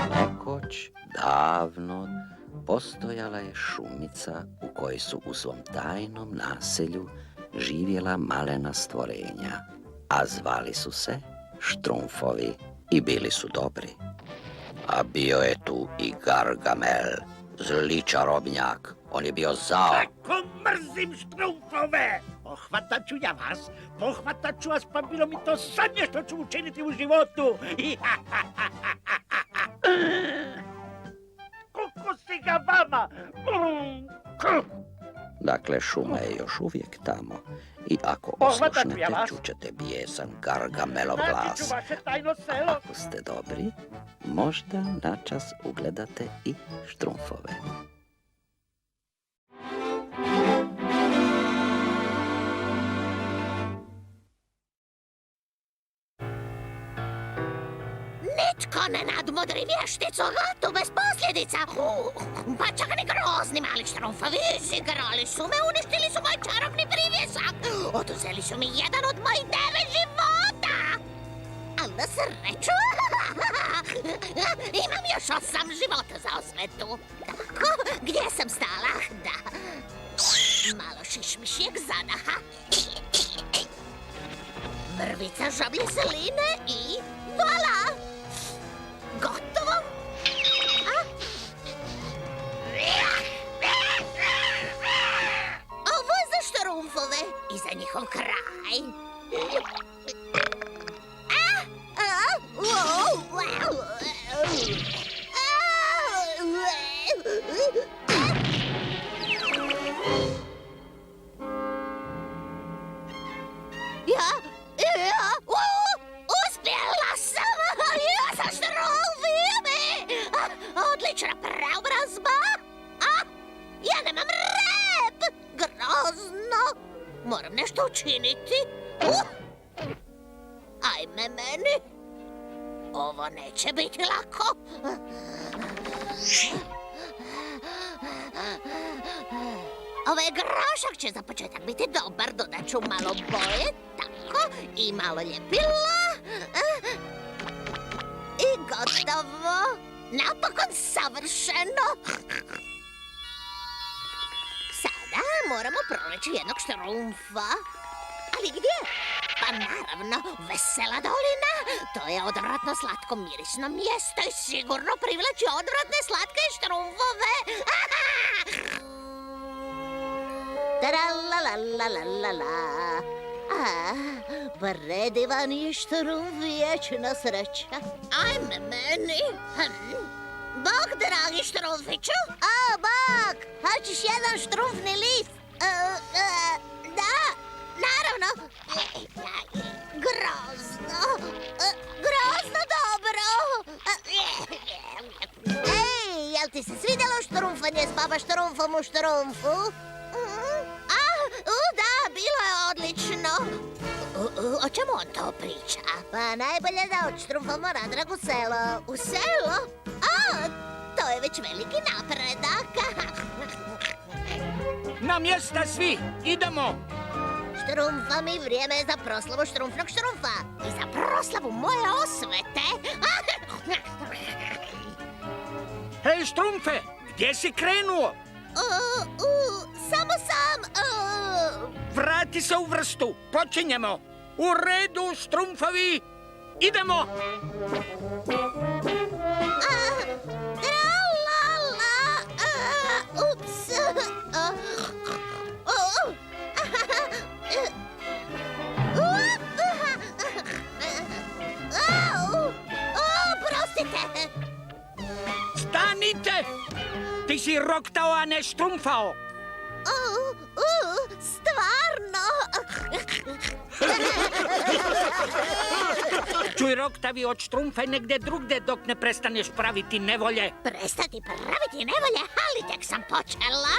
Nekoć, davno, postojala je šumica u kojoj su u svom tajnom naselju živjela malena stvorenja, a zvali su se štrumfovi i bili su dobri. A bio je tu i Gargamel, zli čarobnjak. On je bio zao. Kako mrzim štrumfove! Pohvatat ću ja vas, pohvatat ću vas, pa bilo mi to zadnje što ću učiniti u životu. Koliko si ga vama! Dakle, šuma je još uvijek tamo i ako oslušnete, čućete bijesan Gargamelov glas. A ako ste dobri, možda načas ugledate i štrumfove. Nitko ne nadmudri vješticu, tu bez posljedica. Pa čak ni grozni mali štrumfovi izigrali su me, uništili su moj čarobni privjesak. Oduzeli su mi jedan od mojih 9 života. Ali na sreću, imam još 8 života za osvetu. Tako, gdje sam stala? Da. Malo šišmišijeg zadaha. Mrvica žablje seline i voila! Gotovo? Ovo je za štrumfove i za njihov kraj. Uspjela sam! Ja sam štrumfimi! Odlična preobrazba! Ja nemam rep! Grozno! Moram nešto učiniti. Ajme meni! Ovo neće biti lako. Ovaj grošak će za početak biti dobar, dodat ću malo boje, tako, i malo ljepila. I gotovo. Napokon savršeno. Sada moramo pronaći jednog štrumfa. Ali gdje? Pa naravno, Vesela dolina. To je odvratno slatko mirisno mjesto i sigurno privlači odvratne slatke štrumfove. Tra-la-la-la-la-la-la. Predivan je štrumf, vječna sreća. Ajme meni. Bog, dragi štrumfiću. Bog, hoćeš jedan štrumfni list? Da, naravno. Grozno. Grozno dobro. Ej, jel ti se svidjelo štrumfanje s baba štrumfom u štrumfu? Da, bilo je odlično. O čemu on to priča? Pa najbolje da odštrumfamo natrag u selo. U selo? To je već veliki napredak. Na mjesta svi, idemo! Štrumfa mi, vrijeme je za proslavu štrumfnog štrumfa. I za proslavu moje osvete. Hej, štrumfe, gdje si krenuo? Samo sam... Vrati se u vrstu, počinjemo. U redu, štrumfovi, idemo! Ups. Prostite. Stanite! Ti si roktao, a ne štrumfao. Stvarno? Čuj, roktavi, od štrumfe negdje drugdje dok ne prestaneš praviti nevolje. Prestati praviti nevolje, ali tek sam počela.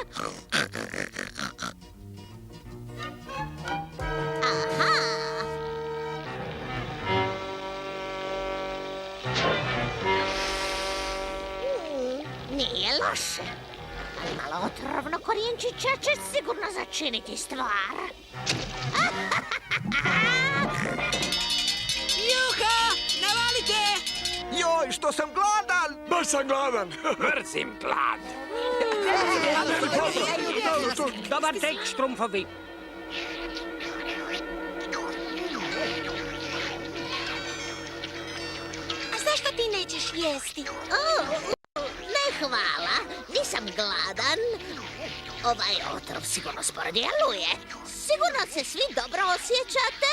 Aha. Nije loše. Ali malo otrovno korijenčića će sigurno začiniti stvar. što sam gladan! Baš sam gladan. Mrzim glad. Dobar tek, štrumfovi. A zašto ti nećeš jesti? Ne hvala, nisam gladan. Ovaj otrov sigurno sporo djeluje. Sigurno se svi dobro osjećate?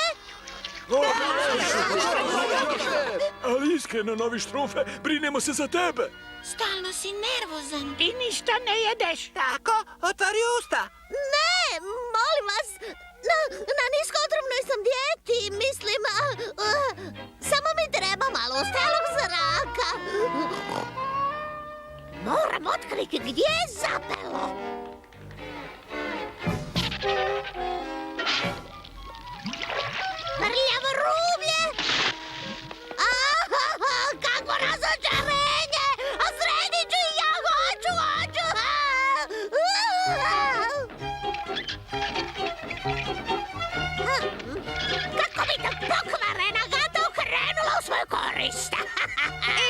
Ali iskreno, novi Štrufe, brinemo se za tebe. Stalno si nervozan. Ti ništa ne jedeš. Tako, otvori usta. Ne, molim vas, na niskootrovnoj sam dijeti, mislim, samo mi treba malo ostalog zraka. Moram otkriti gdje je zapelo. Prljavo rublje! Kako razočarenje! A sredit ću i ja hoću! Kako bi ta pokvarena gata okrenula u svoju korist?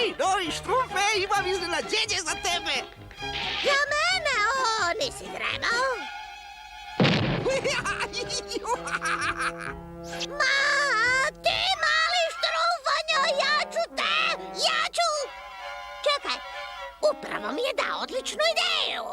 Ej, novi Štrufe, imam iznenađenje za tebe! Ja mene, nisi dremao? Ti mali štrufanjo, ja ću! Čekaj, upravo mi je dao odličnu ideju.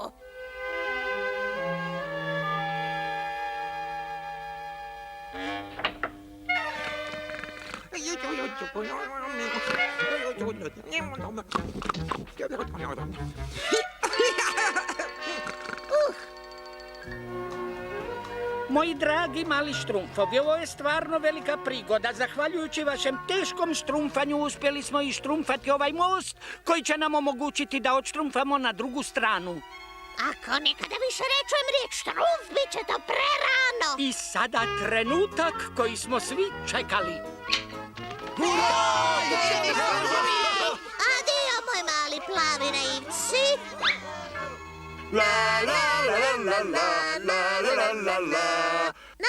Moji dragi mali štrumfovi, ovo je stvarno velika prigoda. Zahvaljujući vašem teškom štrumfanju uspjeli smo i štrumfati ovaj most koji će nam omogućiti da odštrumfamo na drugu stranu. Ako nikada više ne čujem riječ štrumf, bit će to prerano. I sada trenutak koji smo svi čekali. Adio, moj mali plavi naivci. La la la la la la la la la la.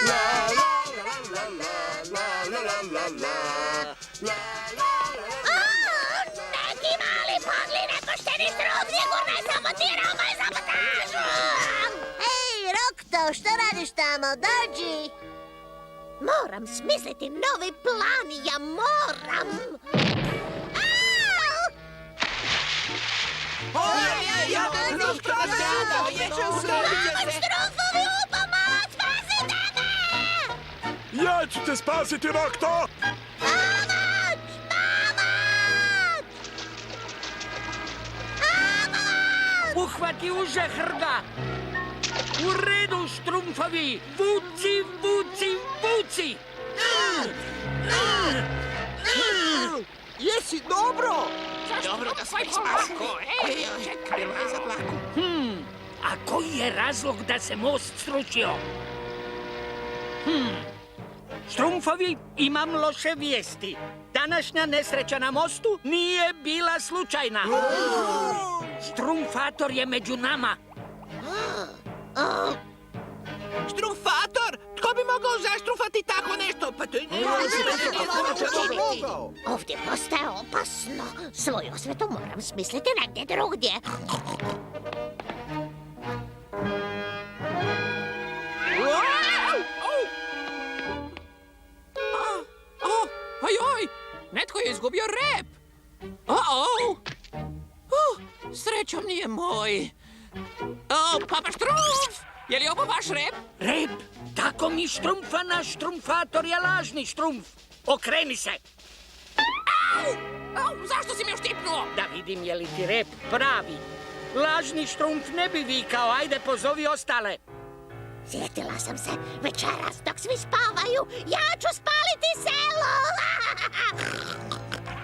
La la la la la la la la la. Neki mali podli nepošteni štrumf sigurno je sabotirao moju sabotažu. Ej, Rokto, što radiš tamo? Dođi. Moram smisliti novi plan, ja moram. Štrumfovi, u pomoć, spasite me! Ja ću te spasiti, Rokto! Pomoć! Pomoć! Pomoć! Uhvati uže hrga. U redu, štrumfovi. Vuci, vuci, vuci. Jesi dobro? Dobro da svoj smasko. Ej, čekaj, za dlaku. A koji je razlog da se most srušio? Štrumfovi, imam loše vijesti. Današnja nesreća na mostu nije bila slučajna. Štrumfator je među nama. Štrufator? Tko bi mogao zaštrufati tako nešto? Pa to je Ovdje postaje opasno. Svoju osvetu moram smisliti negdje drugdje. Ojoj, netko je izgubio rep. Srećom nije moj. Papa Štrumf, je li ovo vaš rep? Rep, tako mi štrumfa, naš štrumfator je lažni štrumf. Okreni se. Zašto si me uštipnuo? Da vidim je li ti rep pravi. Lažni štrumf ne bi vikao, ajde pozovi ostale. Sjetila sam se, večeras dok svi spavaju, ja ću spaliti selo!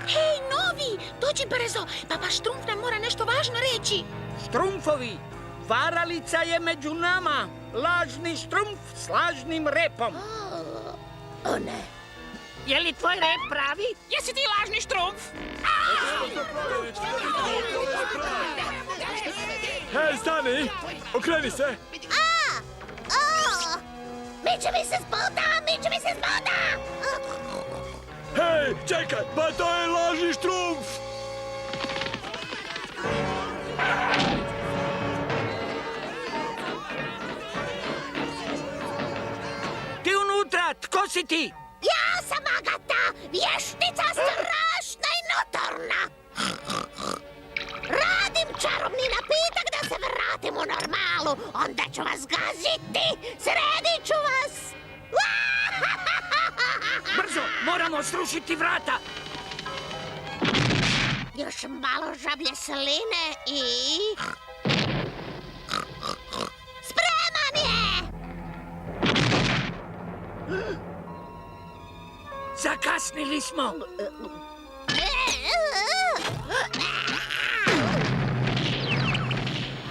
Hej, novi, dođi brzo, Papa Štrumf nam mora nešto važno reći. Štrumfovi, varalica je među nama. Lažni štrumf s lažnim repom. O ne. Je li tvoj rep pravi? Jesi ti lažni Štrumf? Hej, stani! Okreni se! Miče mi se s puta! Hej, čekaj! Pa to je lažni Štrumpf! tko si ti? Ja sam Agata, vještica strašna i notorna. Radim čarobni napitak da se vratim u normalu, onda ću vas gaziti, sredit ću vas. Brzo, moramo srušiti vrata. Još malo žablje sline i... Spreman je! Zakasnili smo.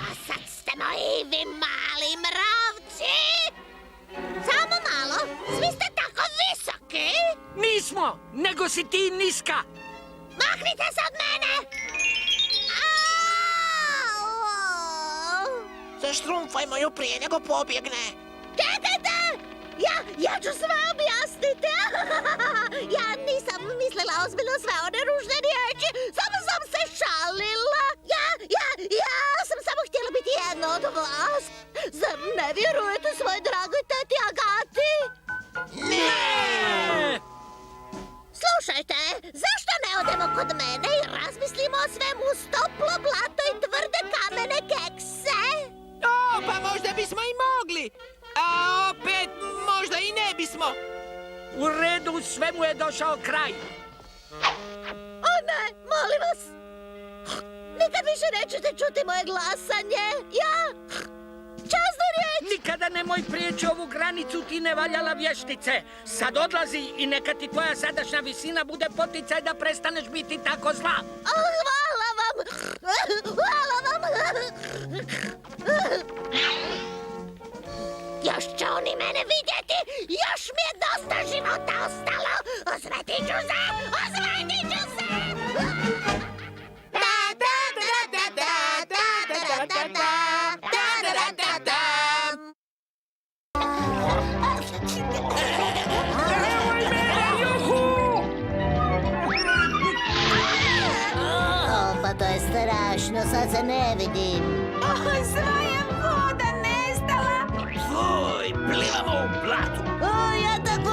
A sad ste moji vi mali mravci! Samo malo, svi ste tako visoki! Nismo, nego si ti niska. Maknite se od mene! Au! Zaštrumfajmo ju prije nego pobjegne. Čekajte! Ja ću sve objasniti! Ja nisam mislila ozbiljno sve one ružne riječi, samo sam se šalila! Ja sam samo htjela biti jedna od vas! Zar ne vjerujete svoj dragoj teti Agati? Ne! Slušajte, zašto ne odemo kod mene i razmislimo o svemu uz toplo blato i tvrde kamene kekse? O, pa možda bismo i mogli. A opet, možda i ne bismo. U redu, svemu je došao kraj. O ne, molim vas! Nikad više nećete čuti moje glasanje. Časna riječ! Nikada nemoj prijeći ovu granicu, ti nevaljala vještice. Sad odlazi i neka ti tvoja sadašnja visina bude poticaj da prestaneš biti tako zla. Hvala vam! Hvala vam! Još će oni mene vidjeti! Još mi je dosta života ostalo! Osvetit ću se! Osvetit ću se! Pa to je strašno, sad se ne vidim. Sva je voda nestala. Oj, plivamo u blatu. Ja tako